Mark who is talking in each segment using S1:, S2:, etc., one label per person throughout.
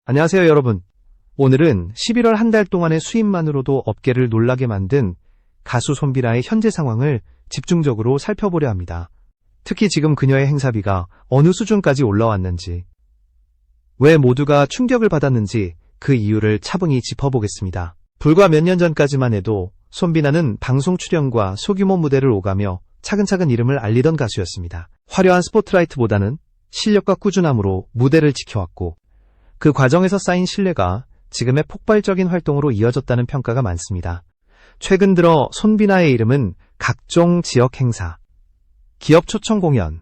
S1: 안녕하세요, 여러분. 오늘은 11월 한 달 동안의 수입만으로도 업계를 놀라게 만든 가수 손비나의 현재 상황을 집중적으로 살펴보려 합니다. 특히 지금 그녀의 행사비가 어느 수준까지 올라왔는지, 왜 모두가 충격을 받았는지 그 이유를 차분히 짚어보겠습니다. 불과 몇 년 전까지만 해도 손비나는 방송 출연과 소규모 무대를 오가며 차근차근 이름을 알리던 가수였습니다. 화려한 스포트라이트보다는 실력과 꾸준함으로 무대를 지켜왔고, 그 과정에서 쌓인 신뢰가 지금의 폭발적인 활동으로 이어졌다는 평가가 많습니다. 최근 들어 손비나의 이름은 각종 지역 행사, 기업 초청 공연,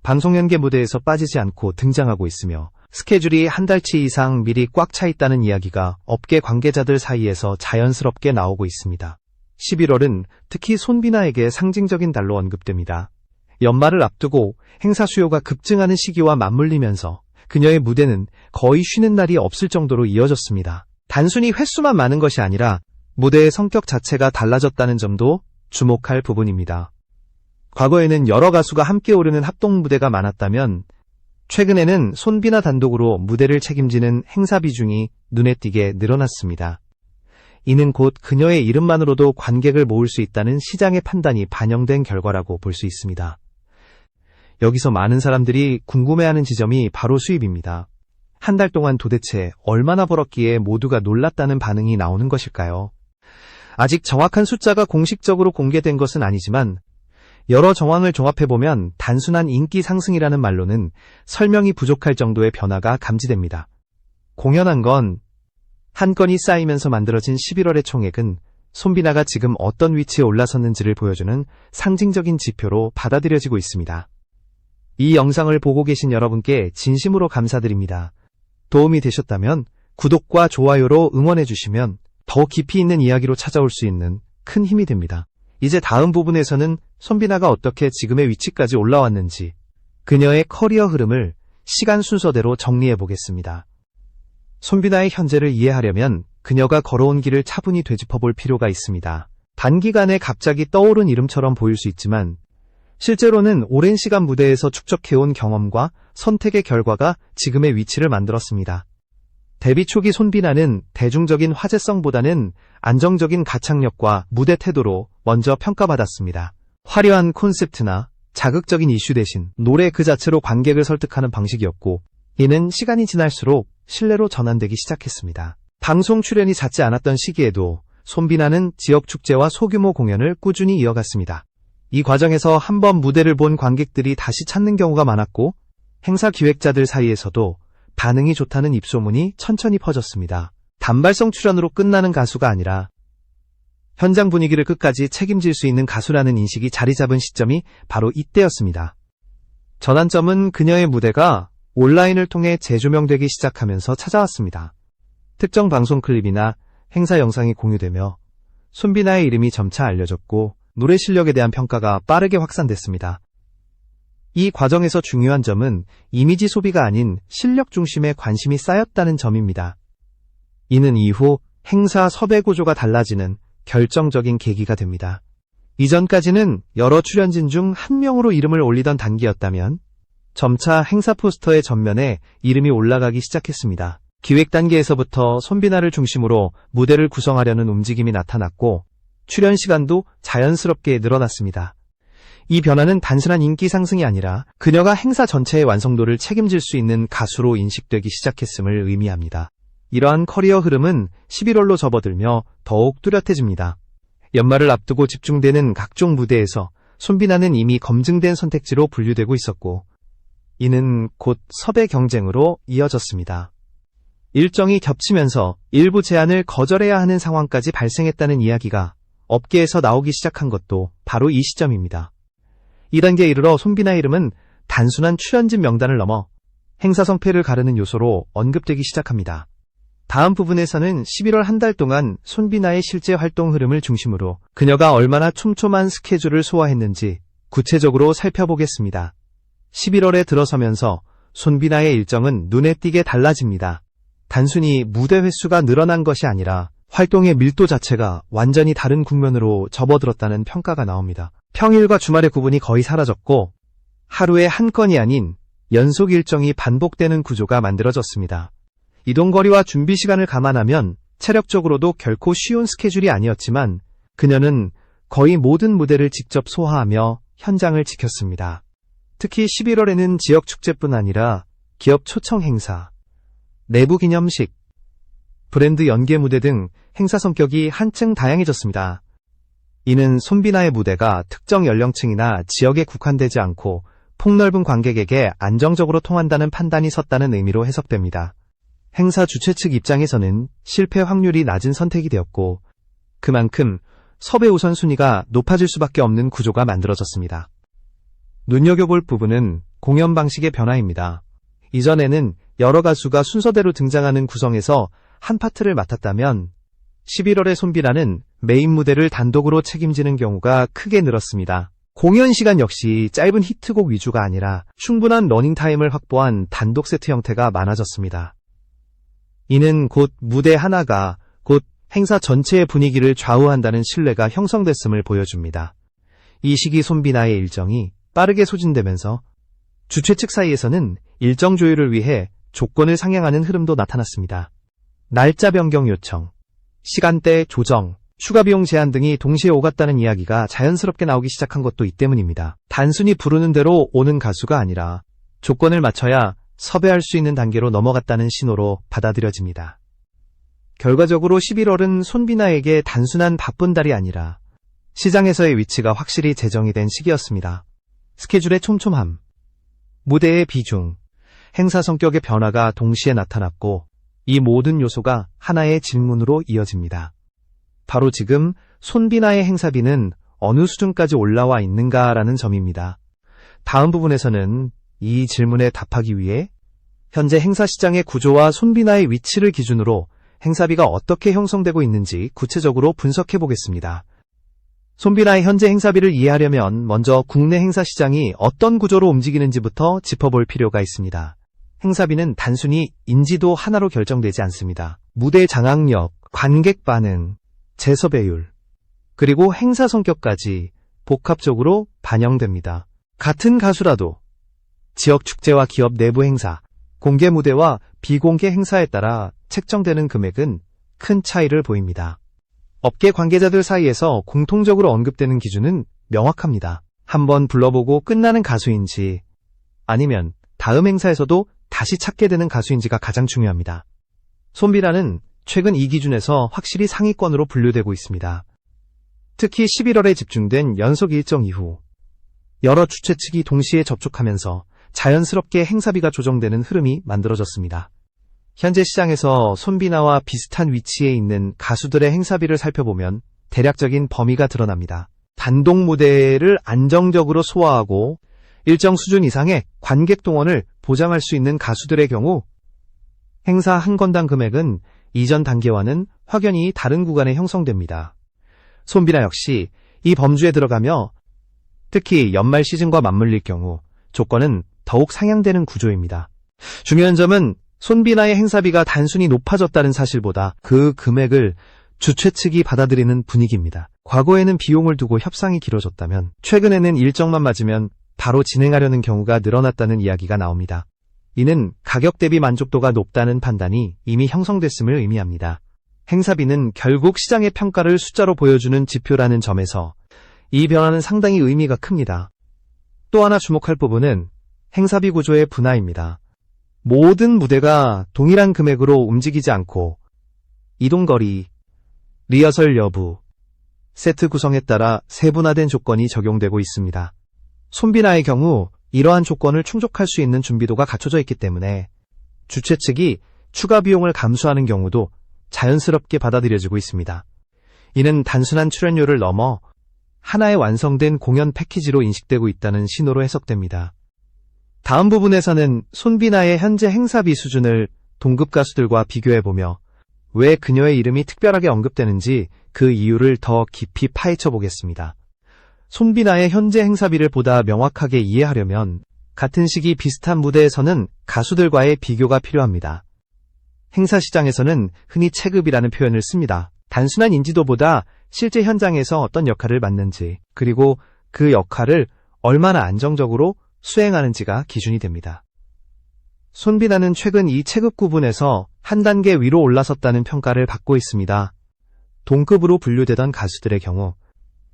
S1: 방송 연계 무대에서 빠지지 않고 등장하고 있으며 스케줄이 한 달치 이상 미리 꽉 차 있다는 이야기가 업계 관계자들 사이에서 자연스럽게 나오고 있습니다. 11월은 특히 손비나에게 상징적인 달로 언급됩니다. 연말을 앞두고 행사 수요가 급증하는 시기와 맞물리면서 그녀의 무대는 거의 쉬는 날이 없을 정도로 이어졌습니다. 단순히 횟수만 많은 것이 아니라 무대의 성격 자체가 달라졌다는 점도 주목할 부분입니다. 과거에는 여러 가수가 함께 오르는 합동 무대가 많았다면 최근에는 손비나 단독으로 무대를 책임지는 행사 비중이 눈에 띄게 늘어났습니다. 이는 곧 그녀의 이름만으로도 관객을 모을 수 있다는 시장의 판단이 반영된 결과라고 볼 수 있습니다. 여기서 많은 사람들이 궁금해하는 지점이 바로 수입입니다. 한 달 동안 도대체 얼마나 벌었기에 모두가 놀랐다는 반응이 나오는 것일까요? 아직 정확한 숫자가 공식적으로 공개된 것은 아니지만 여러 정황을 종합해보면 단순한 인기 상승이라는 말로는 설명이 부족할 정도의 변화가 감지됩니다. 공연한 건 한 건이 쌓이면서 만들어진 11월의 총액은 손비나가 지금 어떤 위치에 올라섰는지를 보여주는 상징적인 지표로 받아들여지고 있습니다. 이 영상을 보고 계신 여러분께 진심으로 감사드립니다. 도움이 되셨다면 구독과 좋아요로 응원해주시면 더 깊이 있는 이야기로 찾아올 수 있는 큰 힘이 됩니다. 이제 다음 부분에서는 손비나가 어떻게 지금의 위치까지 올라왔는지, 그녀의 커리어 흐름을 시간 순서대로 정리해보겠습니다. 손비나의 현재를 이해하려면 그녀가 걸어온 길을 차분히 되짚어볼 필요가 있습니다. 단기간에 갑자기 떠오른 이름처럼 보일 수 있지만 실제로는 오랜 시간 무대에서 축적해온 경험과 선택의 결과가 지금의 위치를 만들었습니다. 데뷔 초기 손비나는 대중적인 화제성보다는 안정적인 가창력과 무대 태도로 먼저 평가받았습니다. 화려한 콘셉트나 자극적인 이슈 대신 노래 그 자체로 관객을 설득하는 방식이었고, 이는 시간이 지날수록 신뢰로 전환되기 시작했습니다. 방송 출연이 잦지 않았던 시기에도 손비나는 지역 축제와 소규모 공연을 꾸준히 이어갔습니다. 이 과정에서 한번 무대를 본 관객들이 다시 찾는 경우가 많았고, 행사 기획자들 사이에서도 반응이 좋다는 입소문이 천천히 퍼졌습니다. 단발성 출연으로 끝나는 가수가 아니라 현장 분위기를 끝까지 책임질 수 있는 가수라는 인식이 자리 잡은 시점이 바로 이때였습니다. 전환점은 그녀의 무대가 온라인을 통해 재조명되기 시작하면서 찾아왔습니다. 특정 방송 클립이나 행사 영상이 공유되며 손비나의 이름이 점차 알려졌고, 노래 실력에 대한 평가가 빠르게 확산됐습니다. 이 과정에서 중요한 점은 이미지 소비가 아닌 실력 중심의 관심이 쌓였다는 점입니다. 이는 이후 행사 섭외 구조가 달라지는 결정적인 계기가 됩니다. 이전까지는 여러 출연진 중 한 명으로 이름을 올리던 단계였다면 점차 행사 포스터의 전면에 이름이 올라가기 시작했습니다. 기획 단계에서부터 손비나를 중심으로 무대를 구성하려는 움직임이 나타났고, 출연 시간도 자연스럽게 늘어났습니다. 이 변화는 단순한 인기 상승이 아니라 그녀가 행사 전체의 완성도를 책임질 수 있는 가수로 인식되기 시작했음을 의미합니다. 이러한 커리어 흐름은 11월로 접어들며 더욱 뚜렷해집니다. 연말을 앞두고 집중되는 각종 무대에서 손비나는 이미 검증된 선택지로 분류되고 있었고, 이는 곧 섭외 경쟁으로 이어졌습니다. 일정이 겹치면서 일부 제안을 거절해야 하는 상황까지 발생했다는 이야기가 업계에서 나오기 시작한 것도 바로 이 시점입니다. 이 단계에 이르러 손비나의 이름은 단순한 출연진 명단을 넘어 행사 성패를 가르는 요소로 언급되기 시작합니다. 다음 부분에서는 11월 한 달 동안 손비나의 실제 활동 흐름을 중심으로 그녀가 얼마나 촘촘한 스케줄을 소화했는지 구체적으로 살펴보겠습니다. 11월에 들어서면서 손비나의 일정은 눈에 띄게 달라집니다. 단순히 무대 횟수가 늘어난 것이 아니라 활동의 밀도 자체가 완전히 다른 국면으로 접어들었다는 평가가 나옵니다. 평일과 주말의 구분이 거의 사라졌고, 하루에 한 건이 아닌 연속 일정이 반복되는 구조가 만들어졌습니다. 이동거리와 준비 시간을 감안하면 체력적으로도 결코 쉬운 스케줄이 아니었지만 그녀는 거의 모든 무대를 직접 소화하며 현장을 지켰습니다. 특히 11월에는 지역 축제뿐 아니라 기업 초청 행사, 내부 기념식, 브랜드 연계 무대 등 행사 성격이 한층 다양해졌습니다. 이는 손비나의 무대가 특정 연령층이나 지역에 국한되지 않고 폭넓은 관객에게 안정적으로 통한다는 판단이 섰다는 의미로 해석됩니다. 행사 주최 측 입장에서는 실패 확률이 낮은 선택이 되었고 그만큼 섭외 우선순위가 높아질 수밖에 없는 구조가 만들어졌습니다. 눈여겨볼 부분은 공연 방식의 변화입니다. 이전에는 여러 가수가 순서대로 등장하는 구성에서 한 파트를 맡았다면 11월의 손비나는 메인 무대를 단독으로 책임지는 경우가 크게 늘었습니다. 공연 시간 역시 짧은 히트곡 위주가 아니라 충분한 러닝타임을 확보한 단독 세트 형태가 많아졌습니다. 이는 곧 무대 하나가 곧 행사 전체의 분위기를 좌우한다는 신뢰가 형성됐음을 보여줍니다. 이 시기 손비나의 일정이 빠르게 소진되면서 주최 측 사이에서는 일정 조율을 위해 조건을 상향하는 흐름도 나타났습니다. 날짜 변경 요청, 시간대 조정, 추가 비용 제한 등이 동시에 오갔다는 이야기가 자연스럽게 나오기 시작한 것도 이 때문입니다. 단순히 부르는 대로 오는 가수가 아니라 조건을 맞춰야 섭외할 수 있는 단계로 넘어갔다는 신호로 받아들여집니다. 결과적으로 11월은 손비나에게 단순한 바쁜 달이 아니라 시장에서의 위치가 확실히 재정이 된 시기였습니다. 스케줄의 촘촘함, 무대의 비중, 행사 성격의 변화가 동시에 나타났고 이 모든 요소가 하나의 질문으로 이어집니다. 바로 지금 손비나의 행사비는 어느 수준까지 올라와 있는가라는 점입니다. 다음 부분에서는 이 질문에 답하기 위해 현재 행사 시장의 구조와 손비나의 위치를 기준으로 행사비가 어떻게 형성되고 있는지 구체적으로 분석해 보겠습니다. 손비나의 현재 행사비를 이해하려면 먼저 국내 행사 시장이 어떤 구조로 움직이는지부터 짚어볼 필요가 있습니다. 행사비는 단순히 인지도 하나로 결정되지 않습니다. 무대 장악력, 관객 반응, 재섭외율, 그리고 행사 성격까지 복합적으로 반영됩니다. 같은 가수라도 지역 축제와 기업 내부 행사, 공개 무대와 비공개 행사에 따라 책정되는 금액은 큰 차이를 보입니다. 업계 관계자들 사이에서 공통적으로 언급되는 기준은 명확합니다. 한번 불러보고 끝나는 가수인지 아니면 다음 행사에서도 다시 찾게 되는 가수인지가 가장 중요합니다. 손비나는 최근 이 기준에서 확실히 상위권으로 분류되고 있습니다. 특히 11월에 집중된 연속 일정 이후 여러 주최 측이 동시에 접촉하면서 자연스럽게 행사비가 조정되는 흐름이 만들어졌습니다. 현재 시장에서 손비나와 비슷한 위치에 있는 가수들의 행사비를 살펴보면 대략적인 범위가 드러납니다. 단독 무대를 안정적으로 소화하고 일정 수준 이상의 관객 동원을 보장할 수 있는 가수들의 경우 행사 한 건당 금액은 이전 단계와는 확연히 다른 구간에 형성됩니다. 손비나 역시 이 범주에 들어가며 특히 연말 시즌과 맞물릴 경우 조건은 더욱 상향되는 구조입니다. 중요한 점은 손비나의 행사비가 단순히 높아졌다는 사실보다 그 금액을 주최 측이 받아들이는 분위기입니다. 과거에는 비용을 두고 협상이 길어졌다면 최근에는 일정만 맞으면 바로 진행하려는 경우가 늘어났다는 이야기가 나옵니다. 이는 가격 대비 만족도가 높다는 판단이 이미 형성됐음을 의미합니다. 행사비는 결국 시장의 평가를 숫자로 보여주는 지표라는 점에서 이 변화는 상당히 의미가 큽니다. 또 하나 주목할 부분은 행사비 구조의 분화입니다. 모든 무대가 동일한 금액으로 움직이지 않고 이동거리, 리허설 여부, 세트 구성에 따라 세분화된 조건이 적용되고 있습니다. 손비나의 경우 이러한 조건을 충족할 수 있는 준비도가 갖춰져 있기 때문에 주최 측이 추가 비용을 감수하는 경우도 자연스럽게 받아들여지고 있습니다. 이는 단순한 출연료를 넘어 하나의 완성된 공연 패키지로 인식되고 있다는 신호로 해석됩니다. 다음 부분에서는 손비나의 현재 행사비 수준을 동급 가수들과 비교해보며 왜 그녀의 이름이 특별하게 언급되는지 그 이유를 더 깊이 파헤쳐 보겠습니다. 손비나의 현재 행사비를 보다 명확하게 이해하려면 같은 시기 비슷한 무대에서는 가수들과의 비교가 필요합니다. 행사 시장에서는 흔히 체급이라는 표현을 씁니다. 단순한 인지도보다 실제 현장에서 어떤 역할을 맡는지, 그리고 그 역할을 얼마나 안정적으로 수행하는지가 기준이 됩니다. 손비나는 최근 이 체급 구분에서 한 단계 위로 올라섰다는 평가를 받고 있습니다. 동급으로 분류되던 가수들의 경우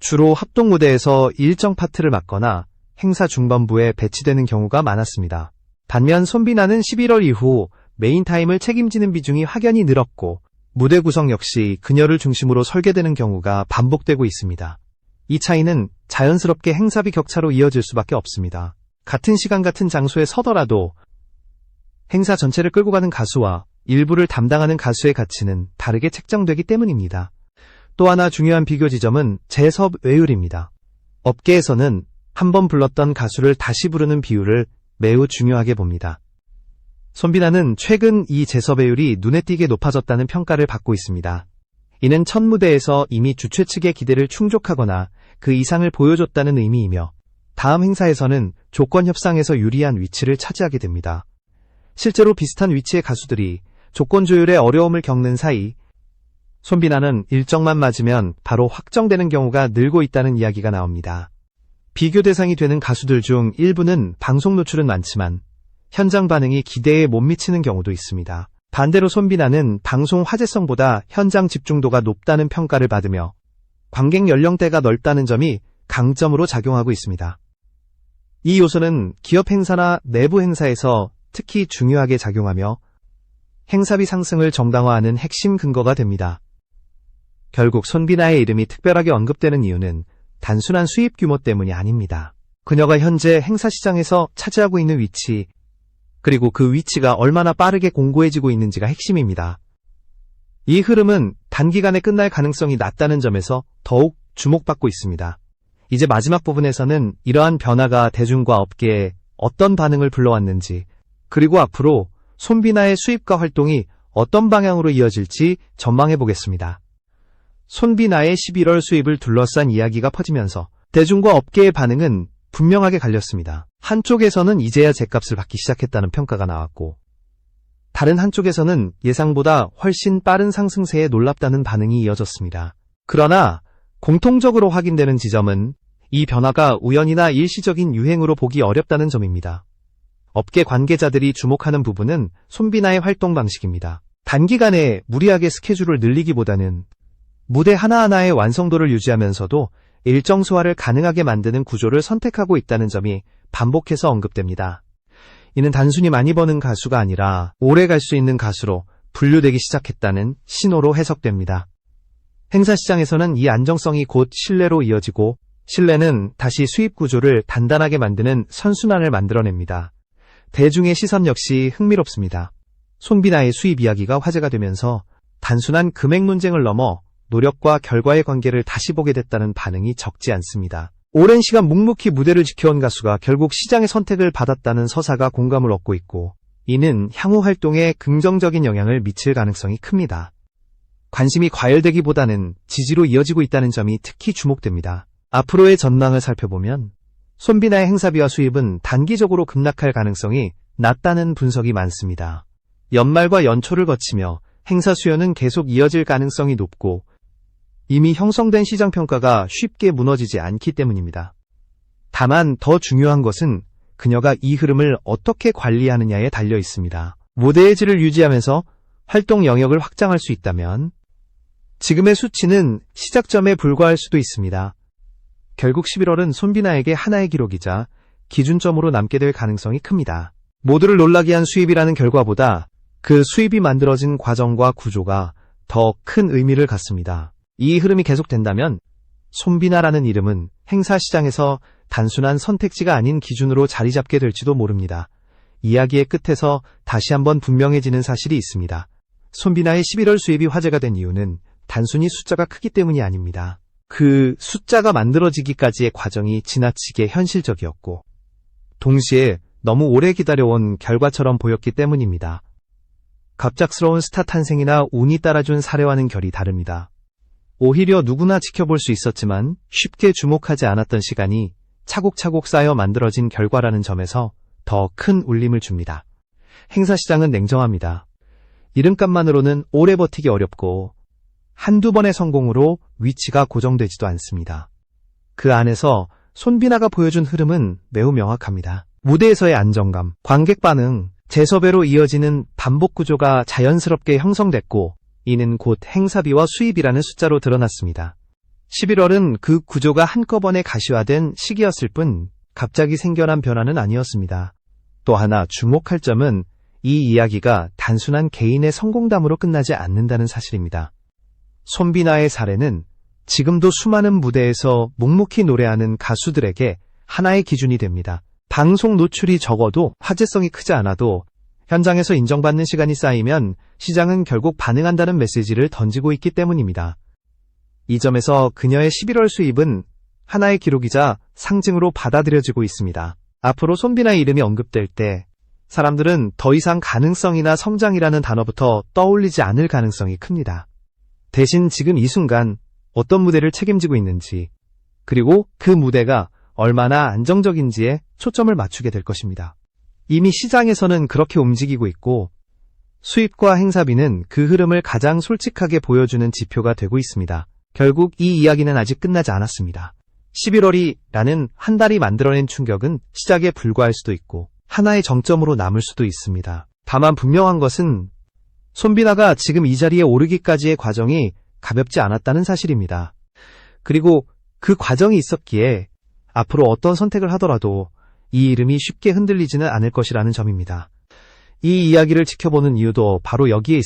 S1: 주로 합동 무대에서 일정 파트를 맡거나 행사 중반부에 배치되는 경우가 많았습니다. 반면 손비나는 11월 이후 메인 타임을 책임지는 비중이 확연히 늘었고 무대 구성 역시 그녀를 중심으로 설계되는 경우가 반복되고 있습니다. 이 차이는 자연스럽게 행사비 격차로 이어질 수밖에 없습니다. 같은 시간 같은 장소에 서더라도 행사 전체를 끌고 가는 가수와 일부를 담당하는 가수의 가치는 다르게 책정되기 때문입니다. 또 하나 중요한 비교 지점은 재섭 외율입니다. 업계에서는 한 번 불렀던 가수를 다시 부르는 비율을 매우 중요하게 봅니다. 손비나는 최근 이 재섭 외율이 눈에 띄게 높아졌다는 평가를 받고 있습니다. 이는 첫 무대에서 이미 주최 측의 기대를 충족하거나 그 이상을 보여줬다는 의미이며 다음 행사에서는 조건 협상에서 유리한 위치를 차지하게 됩니다. 실제로 비슷한 위치의 가수들이 조건 조율에 어려움을 겪는 사이 손비나는 일정만 맞으면 바로 확정되는 경우가 늘고 있다는 이야기가 나옵니다. 비교 대상이 되는 가수들 중 일부는 방송 노출은 많지만 현장 반응이 기대에 못 미치는 경우도 있습니다. 반대로 손비나는 방송 화제성보다 현장 집중도가 높다는 평가를 받으며 관객 연령대가 넓다는 점이 강점으로 작용하고 있습니다. 이 요소는 기업 행사나 내부 행사에서 특히 중요하게 작용하며 행사비 상승을 정당화하는 핵심 근거가 됩니다. 결국 손비나의 이름이 특별하게 언급되는 이유는 단순한 수입 규모 때문이 아닙니다. 그녀가 현재 행사 시장에서 차지하고 있는 위치, 그리고 그 위치가 얼마나 빠르게 공고해지고 있는지가 핵심입니다. 이 흐름은 단기간에 끝날 가능성이 낮다는 점에서 더욱 주목받고 있습니다. 이제 마지막 부분에서는 이러한 변화가 대중과 업계에 어떤 반응을 불러왔는지, 그리고 앞으로 손비나의 수입과 활동이 어떤 방향으로 이어질지 전망해 보겠습니다. 손비나의 11월 수입을 둘러싼 이야기가 퍼지면서 대중과 업계의 반응은 분명하게 갈렸습니다. 한쪽에서는 이제야 제값을 받기 시작했다는 평가가 나왔고, 다른 한쪽에서는 예상보다 훨씬 빠른 상승세에 놀랍다는 반응이 이어졌습니다. 그러나 공통적으로 확인되는 지점은 이 변화가 우연이나 일시적인 유행으로 보기 어렵다는 점입니다. 업계 관계자들이 주목하는 부분은 손비나의 활동 방식입니다. 단기간에 무리하게 스케줄을 늘리기보다는 무대 하나하나의 완성도를 유지하면서도 일정 소화를 가능하게 만드는 구조를 선택하고 있다는 점이 반복해서 언급됩니다. 이는 단순히 많이 버는 가수가 아니라 오래 갈 수 있는 가수로 분류되기 시작했다는 신호로 해석됩니다. 행사 시장에서는 이 안정성이 곧 신뢰로 이어지고, 신뢰는 다시 수입 구조를 단단하게 만드는 선순환을 만들어냅니다. 대중의 시선 역시 흥미롭습니다. 손비나의 수입 이야기가 화제가 되면서 단순한 금액 논쟁을 넘어 노력과 결과의 관계를 다시 보게 됐다는 반응이 적지 않습니다. 오랜 시간 묵묵히 무대를 지켜온 가수가 결국 시장의 선택을 받았다는 서사가 공감을 얻고 있고, 이는 향후 활동에 긍정적인 영향을 미칠 가능성이 큽니다. 관심이 과열되기보다는 지지로 이어지고 있다는 점이 특히 주목됩니다. 앞으로의 전망을 살펴보면 손비나의 행사비와 수입은 단기적으로 급락할 가능성이 낮다는 분석이 많습니다. 연말과 연초를 거치며 행사 수요는 계속 이어질 가능성이 높고, 이미 형성된 시장 평가가 쉽게 무너지지 않기 때문입니다. 다만 더 중요한 것은 그녀가 이 흐름을 어떻게 관리하느냐에 달려 있습니다. 무대의 질을 유지하면서 활동 영역을 확장할 수 있다면 지금의 수치는 시작점에 불과할 수도 있습니다. 결국 11월은 손비나에게 하나의 기록이자 기준점으로 남게 될 가능성이 큽니다. 모두를 놀라게 한 수입이라는 결과보다 그 수입이 만들어진 과정과 구조가 더 큰 의미를 갖습니다. 이 흐름이 계속된다면 손비나라는 이름은 행사 시장에서 단순한 선택지가 아닌 기준으로 자리 잡게 될지도 모릅니다. 이야기의 끝에서 다시 한번 분명해지는 사실이 있습니다. 손비나의 11월 수입이 화제가 된 이유는 단순히 숫자가 크기 때문이 아닙니다. 그 숫자가 만들어지기까지의 과정이 지나치게 현실적이었고, 동시에 너무 오래 기다려온 결과처럼 보였기 때문입니다. 갑작스러운 스타 탄생이나 운이 따라준 사례와는 결이 다릅니다. 오히려 누구나 지켜볼 수 있었지만 쉽게 주목하지 않았던 시간이 차곡차곡 쌓여 만들어진 결과라는 점에서 더 큰 울림을 줍니다. 행사 시장은 냉정합니다. 이름값만으로는 오래 버티기 어렵고 한두 번의 성공으로 위치가 고정되지도 않습니다. 그 안에서 손비나가 보여준 흐름은 매우 명확합니다. 무대에서의 안정감, 관객 반응, 재섭외로 이어지는 반복 구조가 자연스럽게 형성됐고, 이는 곧 행사비와 수입이라는 숫자로 드러났습니다. 11월은 그 구조가 한꺼번에 가시화된 시기였을 뿐 갑자기 생겨난 변화는 아니었습니다. 또 하나 주목할 점은 이 이야기가 단순한 개인의 성공담으로 끝나지 않는다는 사실입니다. 손비나의 사례는 지금도 수많은 무대에서 묵묵히 노래하는 가수들에게 하나의 기준이 됩니다. 방송 노출이 적어도 화제성이 크지 않아도 현장에서 인정받는 시간이 쌓이면 시장은 결국 반응한다는 메시지를 던지고 있기 때문입니다. 이 점에서 그녀의 11월 수입은 하나의 기록이자 상징으로 받아들여지고 있습니다. 앞으로 손비나의 이름이 언급될 때 사람들은 더 이상 가능성이나 성장이라는 단어부터 떠올리지 않을 가능성이 큽니다. 대신 지금 이 순간 어떤 무대를 책임지고 있는지, 그리고 그 무대가 얼마나 안정적인지에 초점을 맞추게 될 것입니다. 이미 시장에서는 그렇게 움직이고 있고, 수입과 행사비는 그 흐름을 가장 솔직하게 보여주는 지표가 되고 있습니다. 결국 이 이야기는 아직 끝나지 않았습니다. 11월이라는 한 달이 만들어낸 충격은 시작에 불과할 수도 있고, 하나의 정점으로 남을 수도 있습니다. 다만 분명한 것은 손비나가 지금 이 자리에 오르기까지의 과정이 가볍지 않았다는 사실입니다. 그리고 그 과정이 있었기에 앞으로 어떤 선택을 하더라도 이 이름이 쉽게 흔들리지는 않을 것이라는 점입니다. 이 이야기를 지켜보는 이유도 바로 여기에 있습니다.